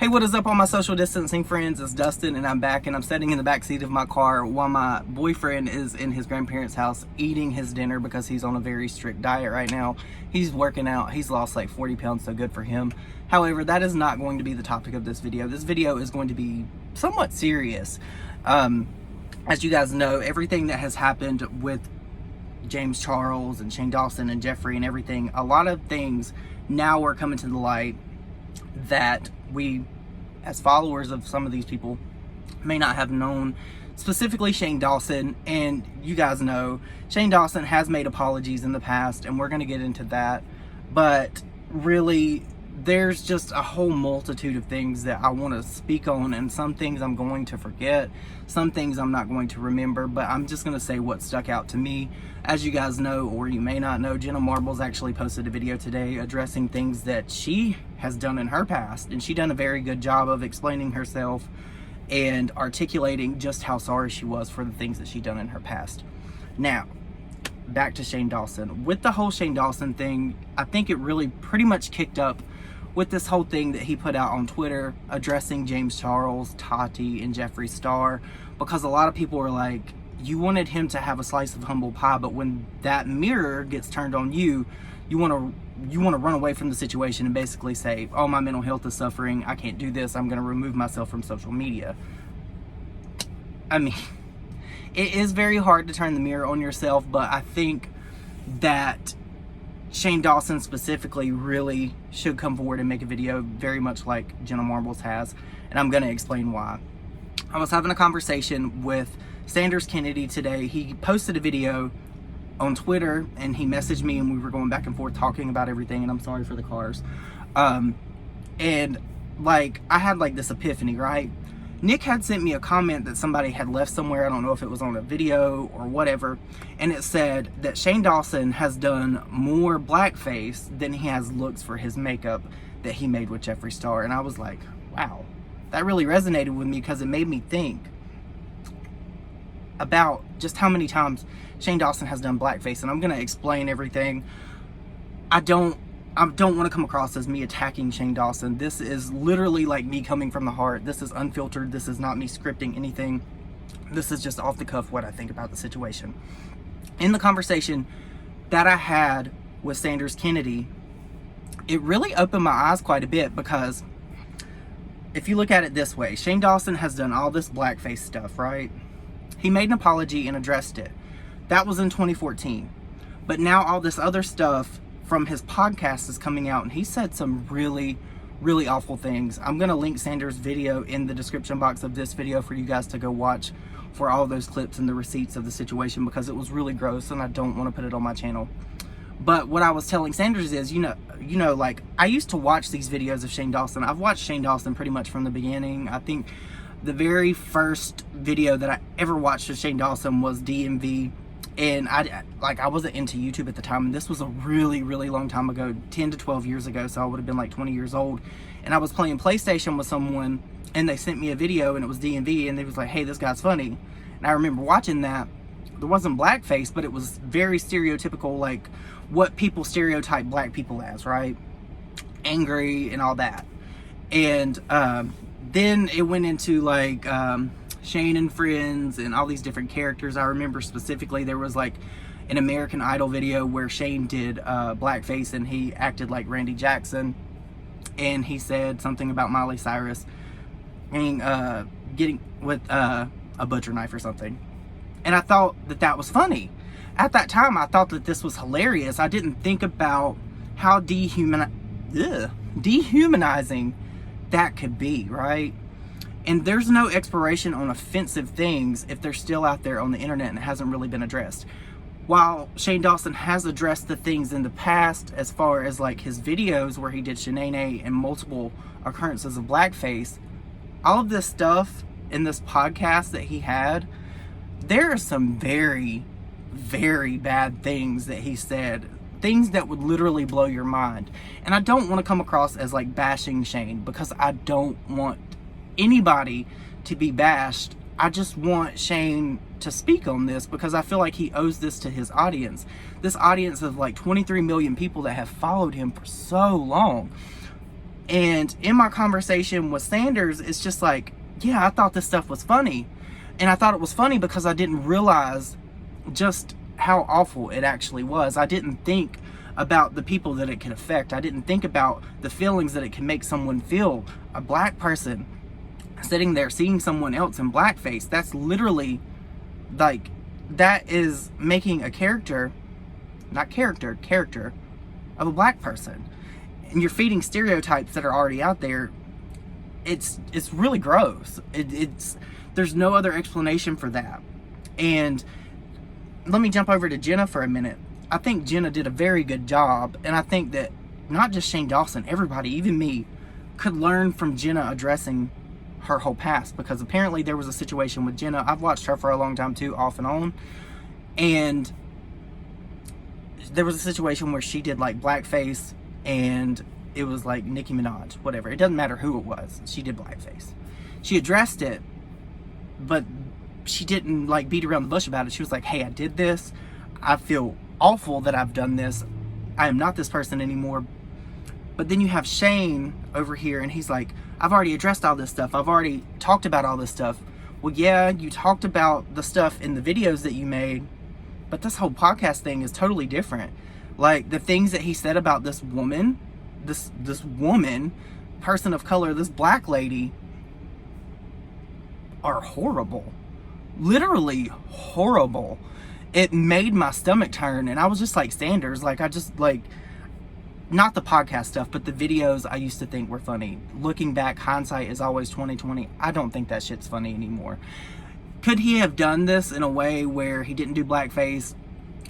Hey, what is up all my social distancing friends? It's Dustin and I'm back, and I'm sitting in the back seat of my car while my boyfriend is in his grandparents' house eating his dinner because he's on a very strict diet right now. He's working out. He's lost like 40 pounds, so good for him. However, that is not going to be the topic of this video. This video is going to be somewhat serious. As you guys know, everything that has happened with James Charles and Shane Dawson and Jeffrey and everything, a lot of things now are coming to the light that we, as followers of some of these people, may not have known. Specifically Shane Dawson, and you guys know Shane Dawson has made apologies in the past, and we're going to get into that. But really, there's just a whole multitude of things that I want to speak on, and some things I'm going to forget, some things I'm not going to remember, but I'm just going to say what stuck out to me. As you guys know, or you may not know, Jenna Marbles actually posted a video today addressing things that she has done in her past, and she done a very good job of explaining herself and articulating just how sorry she was for the things that she done in her past. Now, back to Shane Dawson. With the whole Shane Dawson thing, I think it really pretty much kicked up with this whole thing that he put out on Twitter addressing James Charles, Tati, and Jeffree Star, because a lot of people were like, you wanted him to have a slice of humble pie, but when that mirror gets turned on you, you want to run away from the situation and basically say, oh, my mental health is suffering, I can't do this, I'm going to remove myself from social media. I mean, it is very hard to turn the mirror on yourself, but I think that Shane Dawson specifically really should come forward and make a video, very much like Jenna Marbles has, and I'm going to explain why. I was having a conversation with Sanders Kennedy today. He posted a video on Twitter and he messaged me, and we were going back and forth talking about everything, and I'm sorry for the cars. And like, I had like this epiphany, right? Nick had sent me a comment that somebody had left somewhere. I don't know if it was on a video or whatever. And it said that Shane Dawson has done more blackface than he has looks for his makeup that he made with Jeffree Star. And I was like, wow, that really resonated with me, because it made me think about just how many times Shane Dawson has done blackface. And I'm going to explain everything. I don't want to come across as me attacking Shane Dawson. This is literally like me coming from the heart. This is unfiltered. This is not me scripting anything. This is just off the cuff what I think about the situation. In the conversation that I had with Sanders Kennedy, it really opened my eyes quite a bit, because if you look at it this way, Shane Dawson has done all this blackface stuff, right? He made an apology and addressed it. That was in 2014. But now all this other stuff from his podcast is coming out, and he said some really, really awful things. I'm going to link Sanders' video in the description box of this video for you guys to go watch for all those clips and the receipts of the situation, because it was really gross and I don't want to put it on my channel. But what I was telling Sanders is, you know, like, I used to watch these videos of Shane Dawson. I've watched Shane Dawson pretty much from the beginning. I think the very first video that I ever watched of Shane Dawson was DMV. And I wasn't into YouTube at the time, and this was a really, really long time ago, 10 to 12 years ago, so I would have been like 20 years old. And I was playing PlayStation with someone, and they sent me a video, and it was DMV, and they was like, hey, this guy's funny. And I remember watching that. There wasn't blackface, but it was very stereotypical, like what people stereotype black people as, right? Angry and all that. And then it went into like Shane and Friends and all these different characters. I remember specifically there was like an American Idol video where Shane did blackface, and he acted like Randy Jackson, and he said something about Miley Cyrus getting with a butcher knife or something. And I thought that that was funny. At that time, I thought that this was hilarious. I didn't think about how dehumanizing that could be, right? And there's no expiration on offensive things if they're still out there on the internet and it hasn't really been addressed. While Shane Dawson has addressed the things in the past, as far as like his videos where he did Shanae and multiple occurrences of blackface, all of this stuff in this podcast that he had, there are some very, very bad things that he said. Things that would literally blow your mind. And I don't want to come across as like bashing Shane, because I don't want anybody to be bashed. I just want Shane to speak on this, because I feel like he owes this to his audience. This audience of like 23 million people that have followed him for so long. And in my conversation with Sanders, it's just like, yeah, I thought this stuff was funny. And I thought it was funny because I didn't realize just how awful it actually was. I didn't think about the people that it could affect. I didn't think about the feelings that it can make someone feel. A black person sitting there seeing someone else in blackface, that's literally like, that is making a character of a black person. And you're feeding stereotypes that are already out there. It's really gross. There's no other explanation for that. And let me jump over to Jenna for a minute. I think Jenna did a very good job, and I think that not just Shane Dawson, everybody, even me, could learn from Jenna addressing her whole past, because apparently there was a situation with Jenna. I've watched her for a long time too, off and on, and there was a situation where she did like blackface, and it was like Nicki Minaj, whatever. It doesn't matter who it was. She did blackface. She addressed it, but she didn't like beat around the bush about it. She was like, hey, I did this. I feel awful that I've done this. I am not this person anymore. But then you have Shane over here, and he's like, I've already addressed all this stuff. I've already talked about all this stuff. Well, yeah, you talked about the stuff in the videos that you made, but this whole podcast thing is totally different. Like, the things that he said about this woman, this woman, person of color, this black lady, are horrible. Literally horrible. It made my stomach turn, and I was just like Sanders. Like, I just, like, not the podcast stuff, but the videos I used to think were funny. Looking back, hindsight is always 20/20. I don't think that shit's funny anymore. Could he have done this in a way where he didn't do blackface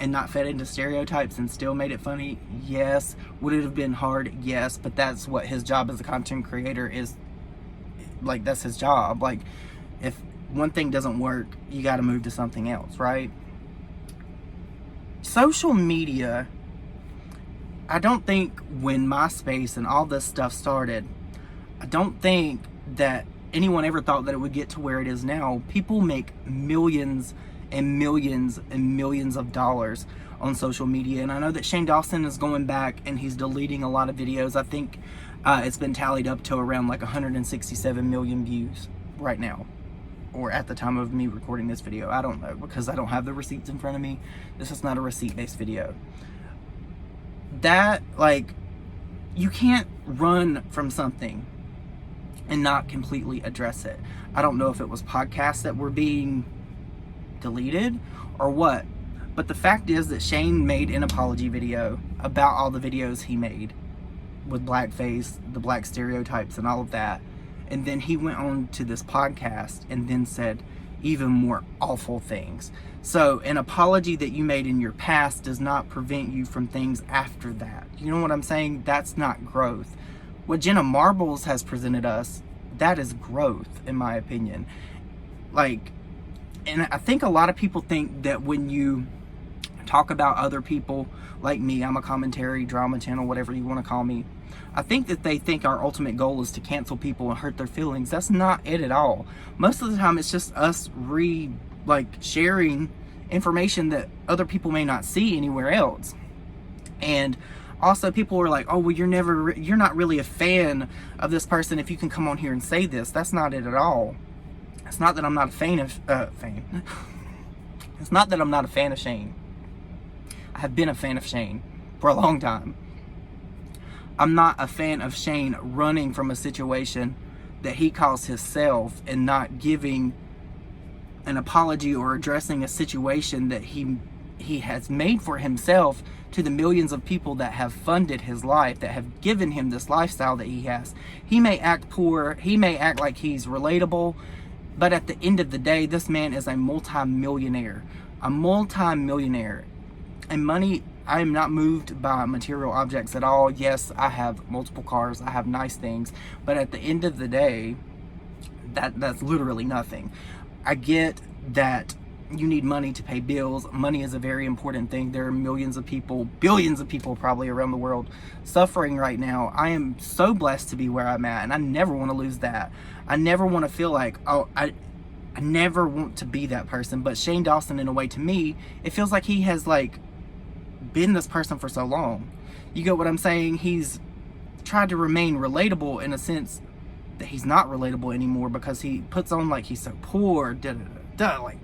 and not fed into stereotypes and still made it funny? Yes. Would it have been hard? Yes. But that's what his job as a content creator is. Like, that's his job. Like, if one thing doesn't work, you got to move to something else, right? Social media, I don't think when MySpace and all this stuff started, I don't think that anyone ever thought that it would get to where it is now. People make millions and millions and millions of dollars on social media. And I know that Shane Dawson is going back and he's deleting a lot of videos. I think it's been tallied up to around like 167 million views right now, or at the time of me recording this video. I don't know, because I don't have the receipts in front of me. This is not a receipt-based video. That, like, you can't run from something and not completely address it. I don't know if it was podcasts that were being deleted or what, but the fact is that Shane made an apology video about all the videos he made with blackface, the black stereotypes and all of that. And then he went on to this podcast and then said even more awful things. So an apology that you made in your past does not prevent you from things after that. You know what I'm saying? That's not growth. What Jenna Marbles has presented us, that is growth, in my opinion. Like, and I think a lot of people think that when you talk about other people, like me, I'm a commentary, drama channel, whatever you want to call me, I think that they think our ultimate goal is to cancel people and hurt their feelings. That's not it at all. Most of the time, it's just us sharing information that other people may not see anywhere else. And also, people are like, "Oh, well, you're not really a fan of this person if you can come on here and say this." That's not it at all. It's not that I'm not a fan of It's not that I'm not a fan of Shane. I have been a fan of Shane for a long time. I'm not a fan of Shane running from a situation that he caused himself and not giving an apology or addressing a situation that he has made for himself to the millions of people that have funded his life, that have given him this lifestyle that he has. He may act poor, he may act like he's relatable, but at the end of the day, this man is a multi-millionaire. And money, I am not moved by material objects at all. Yes, I have multiple cars, I have nice things, but at the end of the day, that's literally nothing. I get that you need money to pay bills. Money is a very important thing. There are millions of people, billions of people probably around the world suffering right now. I am so blessed to be where I'm at, and I never want to lose that. I never want to feel like, oh, I never want to be that person. But Shane Dawson, in a way, to me, it feels like he has been this person for so long. You get what I'm saying? He's tried to remain relatable in a sense that he's not relatable anymore because he puts on like he's so poor, like,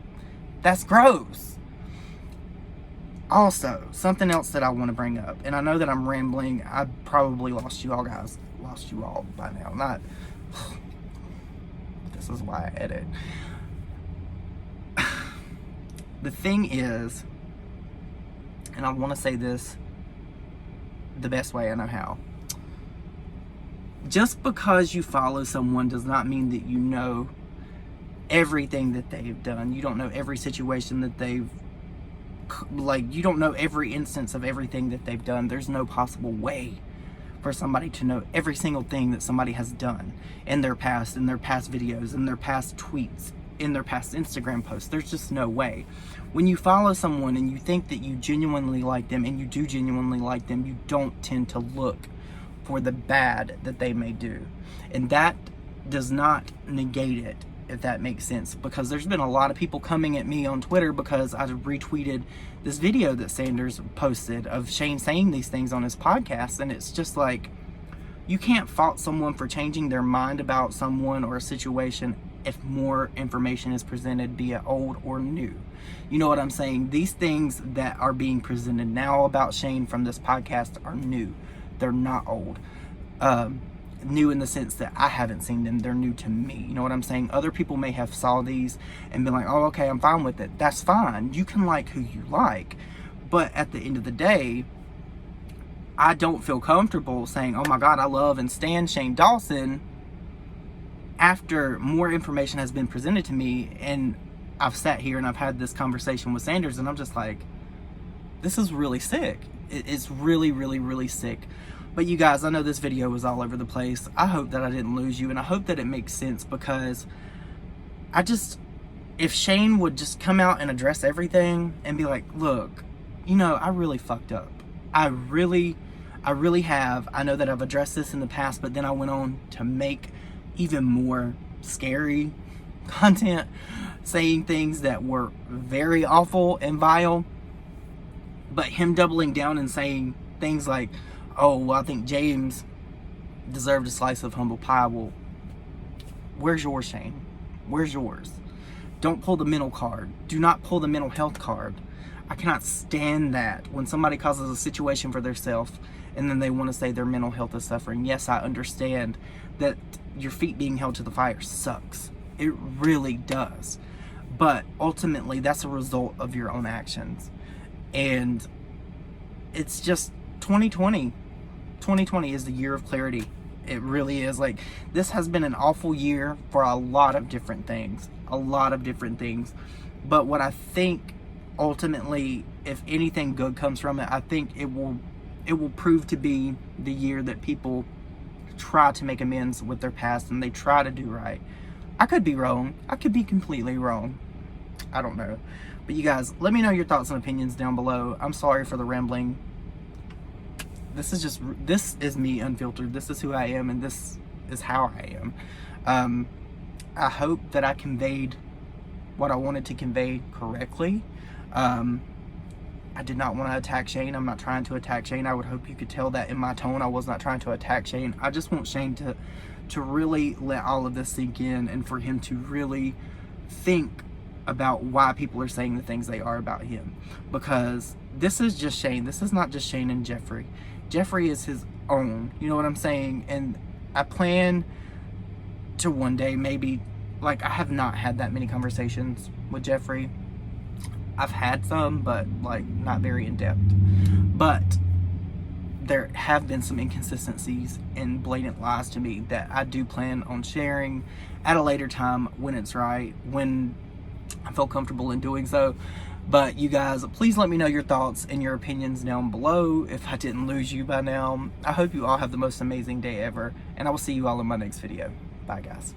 that's gross. Also, something else that I want to bring up, and I know that I'm rambling, I probably lost you all by now, this is why I edit. The thing is, and I want to say this the best way I know how. Just because you follow someone does not mean that you know everything that they've done. You don't know every situation that they've, like, you don't know every instance of everything that they've done. There's no possible way for somebody to know every single thing that somebody has done in their past videos, in their past tweets, in their past Instagram posts. There's just no way. When you follow someone and you think that you genuinely like them, and you do genuinely like them, you don't tend to look for the bad that they may do. And that does not negate it, if that makes sense, because there's been a lot of people coming at me on Twitter because I retweeted this video that Sanders posted of Shane saying these things on his podcast, and it's just like, you can't fault someone for changing their mind about someone or a situation if more information is presented, be it old or new. You know what I'm saying? These things that are being presented now about Shane from this podcast are new. They're not old. New in the sense that I haven't seen them. They're new to me. You know what I'm saying? Other people may have saw these and been like, oh, okay, I'm fine with it. That's fine. You can like who you like. But at the end of the day, I don't feel comfortable saying, oh my God, I love and stand Shane Dawson after more information has been presented to me, and I've sat here and I've had this conversation with Sanders, and I'm just like, this is really sick. It's really, really, really sick. But you guys, I know this video was all over the place. I hope that I didn't lose you, and I hope that it makes sense, because if Shane would just come out and address everything and be like, look, you know, I really fucked up. I really have. I know that I've addressed this in the past, but then I went on to make even more scary content, saying things that were very awful and vile. But him doubling down and saying things like, oh, well, I think James deserved a slice of humble pie. Well, where's yours, Shane? Where's yours? Don't pull the mental card. Do not pull the mental health card. I cannot stand that when somebody causes a situation for themselves and then they want to say their mental health is suffering. Yes, I understand that your feet being held to the fire sucks. It really does. But ultimately, that's a result of your own actions. And it's just 2020. 2020 is the year of clarity. It really is. Like, this has been an awful year for a lot of different things. But what I think ultimately, if anything good comes from it, I think it will prove to be the year that people try to make amends with their past and they try to do right. I could be wrong. I could be completely wrong. I don't know. But you guys, let me know your thoughts and opinions down below. I'm sorry for the rambling. This is me unfiltered. This is who I am, and this is how I am. I hope that I conveyed what I wanted to convey correctly. I did not want to attack Shane. I'm not trying to attack Shane. I would hope you could tell that in my tone. I was not trying to attack Shane. I just want Shane to really let all of this sink in, and for him to really think about why people are saying the things they are about him. Because this is just Shane. This is not just Shane and Jeffrey. Jeffrey is his own. You know what I'm saying? And I plan to one day maybe, like, I have not had that many conversations with Jeffrey. I've had some, but like not very in depth. But there have been some inconsistencies and blatant lies to me that I do plan on sharing at a later time when it's right, when I feel comfortable in doing so. But you guys, please let me know your thoughts and your opinions down below if I didn't lose you by now. I hope you all have the most amazing day ever, and I will see you all in my next video. Bye, guys.